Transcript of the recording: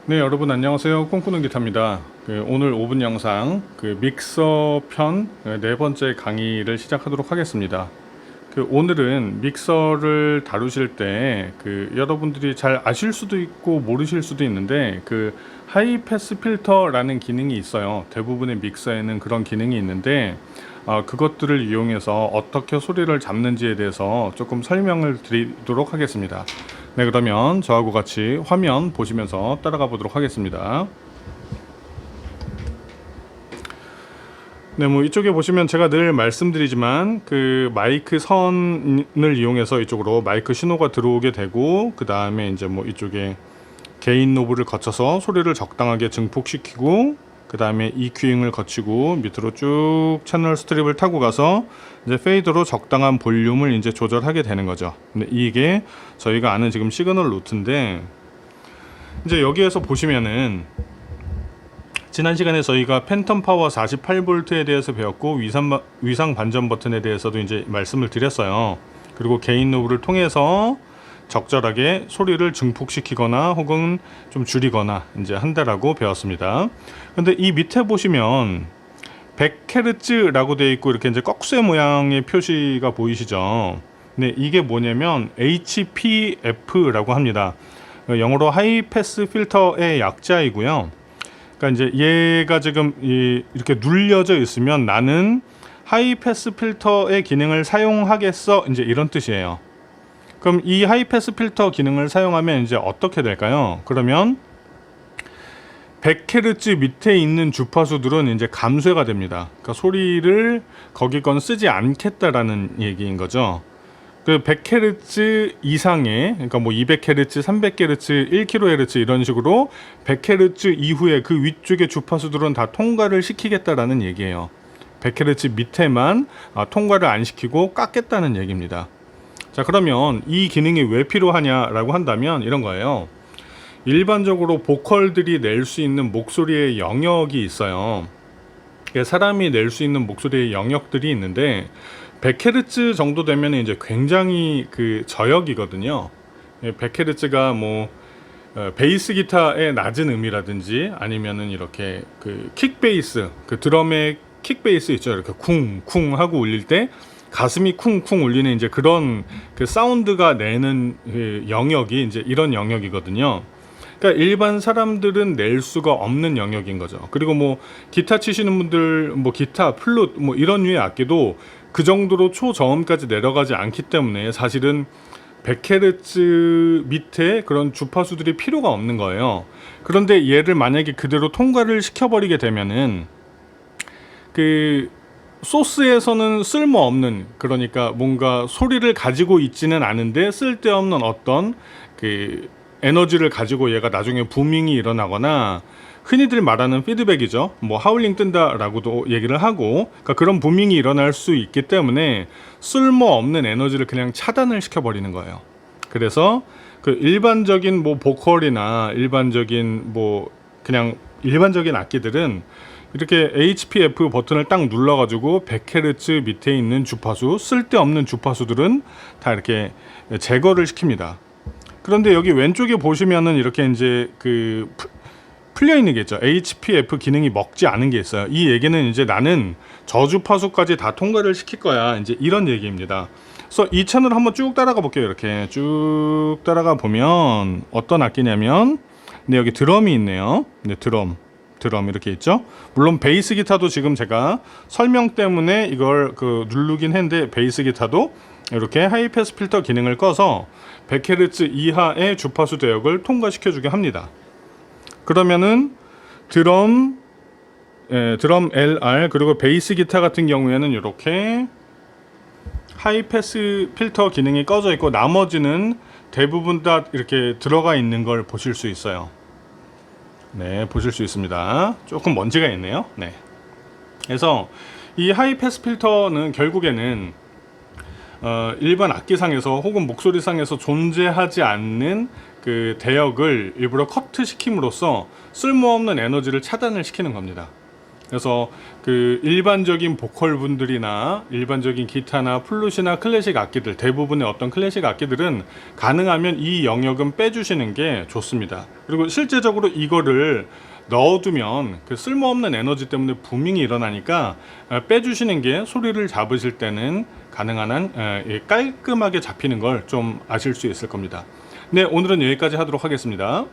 네, 여러분 안녕하세요. 꿈꾸는 기타입니다. 오늘 5분 영상 믹서 편 네 번째 강의를 시작하도록 하겠습니다. 오늘은 믹서를 다루실 때 여러분들이 잘 아실 수도 있고 모르실 수도 있는데 하이 패스 필터라는 기능이 있어요. 대부분의 믹서에는 그런 기능이 있는데 그것들을 이용해서 어떻게 소리를 잡는지에 대해서 조금 설명을 드리도록 하겠습니다. 네, 그러면 저하고 같이 화면 보시면서 따라가 보도록 하겠습니다. 네, 뭐 이쪽에 보시면 제가 늘 말씀드리지만 마이크 선을 이용해서 이쪽으로 마이크 신호가 들어오게 되고, 그 다음에 이제 뭐 이쪽에 게인 노브를 거쳐서 소리를 적당하게 증폭시키고, 그 다음에 EQ잉을 거치고 밑으로 쭉 채널 스트립을 타고 가서 이제 페이드로 적당한 볼륨을 이제 조절하게 되는 거죠. 근데 이게 저희가 아는 지금 시그널 루트인데, 이제 여기에서 보시면은 지난 시간에 저희가 팬텀 파워 48V에 대해서 배웠고, 위상 반전 버튼에 대해서도 이제 말씀을 드렸어요. 그리고 게인 노브를 통해서 적절하게 소리를 증폭시키거나 혹은 좀 줄이거나 이제 한다라고 배웠습니다. 근데 이 밑에 보시면 100Hz라고 되어 있고 이렇게 이제 꺽쇠 모양의 표시가 보이시죠? 네, 이게 뭐냐면 HPF라고 합니다. 영어로 하이 패스 필터의 약자이고요. 그러니까 이제 얘가 지금 이렇게 눌려져 있으면 나는 하이 패스 필터의 기능을 사용하겠어, 이제 이런 뜻이에요. 그럼 이 하이 패스 필터 기능을 사용하면 이제 어떻게 될까요? 그러면 100Hz 밑에 있는 주파수들은 이제 감쇄가 됩니다. 그러니까 소리를 거기 건 쓰지 않겠다라는 얘기인 거죠. 100Hz 이상의, 그러니까 뭐 200Hz, 300Hz, 1kHz 이런 식으로 100Hz 이후에 그 위쪽의 주파수들은 다 통과를 시키겠다라는 얘기예요. 100Hz 밑에만 통과를 안 시키고 깎겠다는 얘기입니다. 자, 그러면 이 기능이 왜 필요하냐라고 한다면 이런 거예요. 일반적으로 보컬들이 낼 수 있는 목소리의 영역이 있어요. 사람이 낼 수 있는 목소리의 영역들이 있는데 100Hz 정도 되면 이제 굉장히 저역이거든요. 100Hz가 뭐 베이스 기타의 낮은 음이라든지 아니면은 이렇게 킥 베이스, 드럼의 킥 베이스 있죠. 이렇게 쿵쿵 하고 울릴 때 가슴이 쿵쿵 울리는 이제 그런 사운드가 내는 영역이 이제 이런 영역이거든요. 그러니까 일반 사람들은 낼 수가 없는 영역인 거죠. 그리고 뭐 기타 치시는 분들, 뭐 기타, 플룻, 뭐 이런 류의 악기도 그 정도로 초저음까지 내려가지 않기 때문에 사실은 100Hz 밑에 그런 주파수들이 필요가 없는 거예요. 그런데 얘를 만약에 그대로 통과를 시켜버리게 되면은 소스에서는 쓸모없는, 그러니까 뭔가 소리를 가지고 있지는 않은데 쓸데없는 어떤 에너지를 가지고 얘가 나중에 부밍이 일어나거나, 흔히들 말하는 피드백이죠. 뭐 하울링 뜬다라고도 얘기를 하고, 그러니까 그런 부밍이 일어날 수 있기 때문에 쓸모없는 에너지를 그냥 차단을 시켜버리는 거예요. 그래서 일반적인 뭐 보컬이나 일반적인 뭐 그냥 일반적인 악기들은 이렇게 HPF 버튼을 딱 눌러가지고 100Hz 밑에 있는 주파수, 쓸데없는 주파수들은 다 이렇게 제거를 시킵니다. 그런데 여기 왼쪽에 보시면은 이렇게 이제 풀려 있는 게 있죠. HPF 기능이 먹지 않은 게 있어요. 이 얘기는 이제 나는 저주파수까지 다 통과를 시킬 거야, 이제 이런 얘기입니다. 그래서 이 채널을 한번 쭉 따라가 볼게요. 이렇게 쭉 따라가 보면 어떤 악기냐면, 네, 여기 드럼이 있네요. 네, 드럼 이렇게 있죠. 물론 베이스 기타도 지금 제가 설명 때문에 이걸 누르긴 했는데, 베이스 기타도 이렇게 하이 패스 필터 기능을 꺼서 100Hz 이하의 주파수 대역을 통과시켜 주게 합니다. 그러면은 드럼 LR, 그리고 베이스 기타 같은 경우에는 이렇게 하이 패스 필터 기능이 꺼져 있고 나머지는 대부분 다 이렇게 들어가 있는 걸 보실 수 있어요. 네, 보실 수 있습니다. 조금 먼지가 있네요. 네. 그래서 이 하이 패스 필터는 결국에는 일반 악기상에서 혹은 목소리상에서 존재하지 않는 대역을 일부러 커트 시킴으로써 쓸모없는 에너지를 차단을 시키는 겁니다. 그래서 그 일반적인 보컬 분들이나 일반적인 기타나 플룻이나 클래식 악기들, 대부분의 어떤 클래식 악기들은 가능하면 이 영역은 빼주시는 게 좋습니다. 그리고 실제적으로 이거를 넣어두면 그 쓸모없는 에너지 때문에 부밍이 일어나니까 빼주시는 게 소리를 잡으실 때는 가능한 한 깔끔하게 잡히는 걸 좀 아실 수 있을 겁니다. 네, 오늘은 여기까지 하도록 하겠습니다.